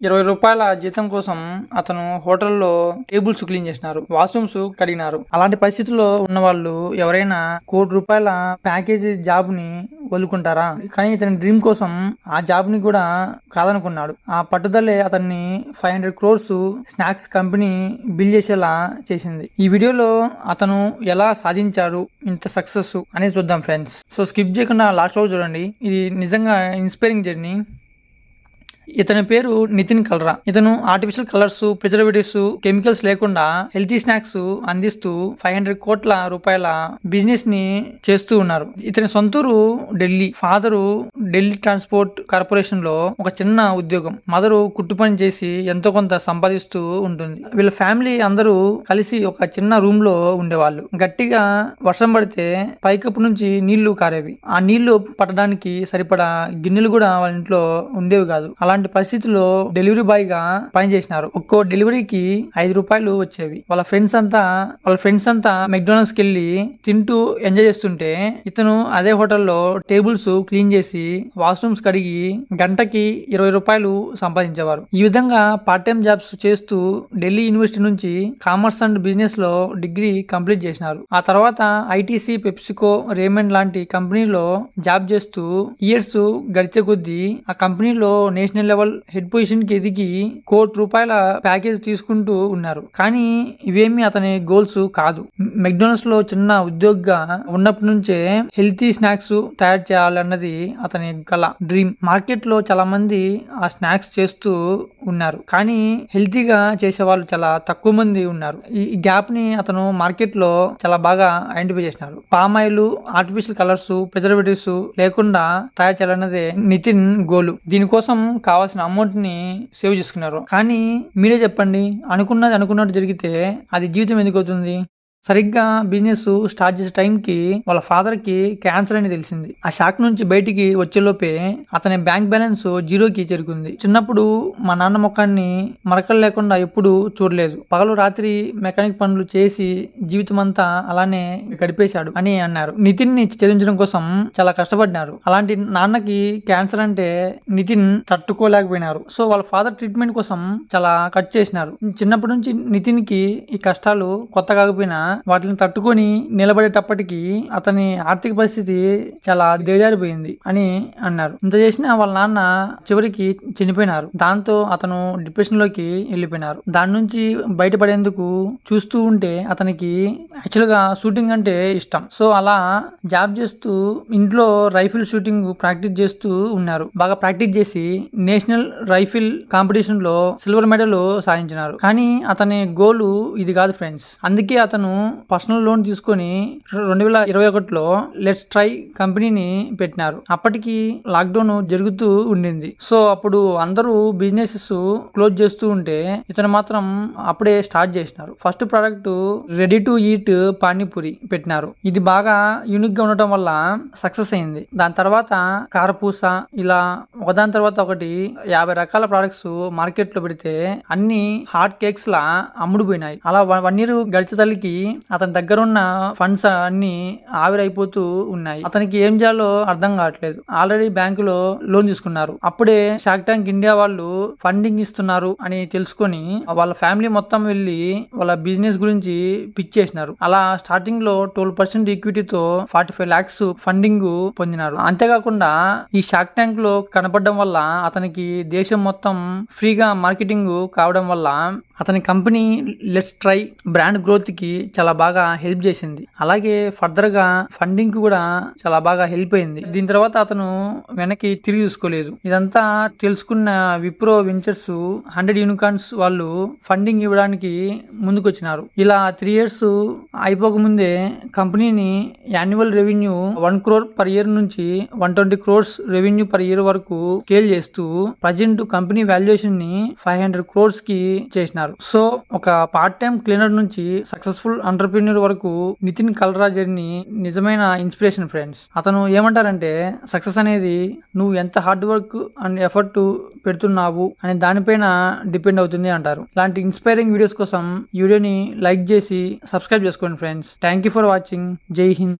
రూ. 20 జీతం కోసం అతను హోటల్లో టేబుల్స్ క్లీన్ చేసినారు, వాష్రూమ్స్ కడిగినారు. అలాంటి పరిస్థితుల్లో ఉన్న వాళ్ళు ఎవరైనా ₹1,00,00,000 ప్యాకేజీ జాబ్ ని వదులుకుంటారా? కానీ ఇతని డ్రీమ్ కోసం ఆ జాబ్ ని కూడా కాదనుకున్నాడు. ఆ పట్టుదలే అతన్ని 500 crores స్నాక్స్ కంపెనీ బిల్ చేసేలా చేసింది. ఈ వీడియోలో అతను ఎలా సాధించాడు ఇంత సక్సెస్ అనేది చూద్దాం ఫ్రెండ్స్. సో స్కిప్ చేయకుండా లాస్ట్ వరకు చూడండి. ఇది నిజంగా ఇన్స్పైరింగ్ జర్నీ. ఇతని పేరు నితిన్ కల్రా. ఇతను ఆర్టిఫిషియల్ కలర్స్, ప్రిజర్వేటివ్స్, కెమికల్స్ లేకుండా హెల్తీ స్నాక్స్ అందిస్తూ 500 కోట్ల రూపాయల బిజినెస్ ని చేస్తూ ఉన్నారు. ఇతని సొంతూరు Delhi. Father Delhi transport corporation లో ఒక చిన్న ఉద్యోగం. మదరు కుట్టు పని చేసి ఎంతో కొంత సంపాదిస్తూ ఉంటుంది. వీళ్ళ ఫ్యామిలీ అందరూ కలిసి ఒక చిన్న రూమ్ లో ఉండేవాళ్ళు. గట్టిగా వర్షం పడితే పైకప్పు నుంచి నీళ్లు కారేవి. ఆ నీళ్లు పట్టడానికి సరిపడా గిన్నెలు కూడా వాళ్ళ ఇంట్లో ఉండేవి కాదు. అలాంటి పరిస్థితుల్లో డెలివరీ బాయ్ గా పనిచేసినారు. ఒక్కో డెలివరీకి ₹5 వచ్చేవి. వాళ్ళ ఫ్రెండ్స్ అంతా మెక్డొనాల్డ్స్ కి వెళ్లి తింటూ ఎంజాయ్ చేస్తుంటే ఇతను అదే హోటల్లో టేబుల్స్ క్లీన్ చేసి వాష్రూమ్స్ కడిగి గంటకి ₹20 సంపాదించేవారు. ఈ విధంగా పార్ట్ టైం జాబ్స్ చేస్తూ ఢిల్లీ యూనివర్సిటీ నుంచి కామర్స్ అండ్ బిజినెస్ లో డిగ్రీ కంప్లీట్ చేసినారు. ఆ తర్వాత ఐటీసీ, పెప్సికో, రేమండ్ లాంటి కంపెనీలో జాబ్ చేస్తూ ఇయర్స్ గడిచే కొద్దీ ఆ కంపెనీలో నేషనల్ లెవెల్ హెడ్ పొజిషన్ కి ఎదిగి ₹1,00,00,000 ప్యాకేజ్ తీసుకుంటూ ఉన్నారు. కానీ ఇవేమి అతని గోల్స్ కాదు. మెక్డొనాల్డ్స్ లో చిన్న ఉద్యోగిగా ఉన్నప్పటి నుంచే హెల్తీ స్నాక్స్ తయారు చేయాలన్నది అతని కల, డ్రీమ్. మార్కెట్ లో చాలా మంది ఆ స్నాక్స్ చేస్తూ ఉన్నారు, కానీ హెల్తీగా చేసే వాళ్ళు చాలా తక్కువ మంది ఉన్నారు. ఈ గ్యాప్ ని అతను మార్కెట్ లో చాలా బాగా ఐడెంటిఫై చేసినారు. Palm oil, artificial colours, preservatives లేకుండా తయారు చేయాలన్నదే నితిన్ గోలు. దీనికోసం కావాల్సిన అమౌంట్ ని సేవ్ చేసుకున్నారు. కానీ మీరే చెప్పండి, అనుకున్నట్టు జరిగితే అది జీవితం ఎందుకు అవుతుంది? సరిగ్గా బిజినెస్ స్టార్ట్ చేసే టైంకి వాళ్ళ ఫాదర్ కి క్యాన్సర్ అని తెలిసింది. ఆ షాక్ నుంచి బయటికి వచ్చేలోపే అతని బ్యాంక్ బ్యాలెన్స్ జీరోకి చేరుకుంది. చిన్నప్పుడు మా నాన్న ముఖాన్ని మరకలు లేకుండా ఎప్పుడు చూడలేదు. పగలు రాత్రి మెకానిక్ పనులు చేసి జీవితం అంతా అలానే గడిపేశాడు అని అన్నారు. నితిన్ ని చదివించడం కోసం చాలా కష్టపడినారు. అలాంటి నాన్నకి క్యాన్సర్ అంటే నితిన్ తట్టుకోలేకపోయినారు. సో వాళ్ళ ఫాదర్ ట్రీట్మెంట్ కోసం చాలా ఖర్చు చేసినారు. చిన్నప్పటి నుంచి నితిన్ కి ఈ కష్టాలు కొత్త కాకపోయినా వాటిని తట్టుకొని నిలబడేటప్పటికి అతని ఆర్థిక పరిస్థితి చాలా దిగజారిపోయింది అని అన్నారు. ఇంత చేసినా వాళ్ళ నాన్న చివరికి చనిపోయినారు. దాంతో అతను డిప్రెషన్ లోకి వెళ్ళిపోయినారు. దాని నుంచి బయటపడేందుకు చూస్తూ ఉంటే అతనికి యాక్చువల్ గా షూటింగ్ అంటే ఇష్టం. సో అలా జాబ్ చేస్తూ ఇంట్లో రైఫిల్ షూటింగ్ ప్రాక్టీస్ చేస్తూ ఉన్నారు. బాగా ప్రాక్టీస్ చేసి నేషనల్ రైఫిల్ కాంపిటీషన్ లో సిల్వర్ మెడల్ సాధించినారు. కానీ అతని గోలు ఇది కాదు ఫ్రెండ్స్. అందుకే అతను పర్సనల్ లోన్ తీసుకొని 2021లో లెట్స్ ట్రై కంపెనీని పెట్టినారు. అప్పటికి లాక్డౌన్ జరుగుతూ ఉండింది. సో అప్పుడు అందరూ బిజినెసెస్ క్లోజ్ చేస్తూ ఉంటే ఇతను మాత్రం అప్పుడే స్టార్ట్ చేసినారు. First product ready to eat panipuri పెట్టినారు. ఇది బాగా యూనిక్ గా ఉండటం వల్ల సక్సెస్ అయింది. దాని తర్వాత కారపూస, ఇలా ఒకదాని తర్వాత ఒకటి 50 రకాల ప్రొడక్ట్స్ మార్కెట్ లో పెడితే అన్ని హాట్ కేక్స్ లా అమ్ముడుపోయినాయి. అలా 1 year గడిచే తల్లికి అతని దగ్గర ఉన్న ఫండ్స్ అన్ని ఆవిరైపోతూ ఉన్నాయి. అతనికి ఏం చేయాలో అర్థం కావట్లేదు. ఆల్రెడీ బ్యాంకులో లోన్ తీసుకున్నారు. అప్పుడే షార్క్ ట్యాంక్ ఇండియా వాళ్ళు ఫండింగ్ ఇస్తున్నారు అని తెలుసుకొని వాళ్ళ ఫ్యామిలీ మొత్తం వెళ్లి వాళ్ళ బిజినెస్ గురించి పిచ్ చేసినారు. అలా స్టార్టింగ్ లో 12% ఈక్విటీతో 45 lakhs ఫండింగ్ పొందినారు. అంతేకాకుండా ఈ షార్క్ ట్యాంక్ లో కనపడడం వల్ల అతనికి దేశం మొత్తం ఫ్రీగా మార్కెటింగ్ కావడం వల్ల అతని company let's try brand growth కి చాలా బాగా హెల్ప్ చేసింది. అలాగే ఫర్దర్ గా ఫండింగ్ కూడా చాలా బాగా హెల్ప్ అయింది. దీని తర్వాత అతను వెనక్కి తిరిగి చూసుకోలేదు. ఇదంతా తెలుసుకున్న విప్రో వెంచర్స్ 100 యూనికార్న్స్ వాళ్ళు ఫండింగ్ ఇవ్వడానికి ముందుకొచ్చినారు. ఇలా 3 years అయిపోకముందే కంపెనీని annual revenue 1 crore per year నుంచి 120 crores రెవెన్యూ per year వరకు స్కేల్ చేస్తూ ప్రజెంట్ కంపెనీ వాల్యుయేషన్ ని 500 crores కి చేసినారు. సో ఒక పార్ట్ టైం క్లీనర్ నుంచి సక్సెస్ఫుల్ ఎంటర్‌ప్రెన్యూర్ వరకు నితిన్ కల్రా జర్నీ నిజమైన ఇన్స్పిరేషన్ ఫ్రెండ్స్. అతను ఏమంటారంటే సక్సెస్ అనేది నువ్వు ఎంత హార్డ్ వర్క్ అండ్ ఎఫర్ట్ పెడుతున్నావు అనే దానిపైన డిపెండ్ అవుతుంది అంటారు. ఇలాంటి ఇన్స్పైరింగ్ వీడియోస్ కోసం ఈ వీడియోని లైక్ చేసి సబ్స్క్రైబ్ చేసుకోండి friends. Thank you for watching. జై హింద్.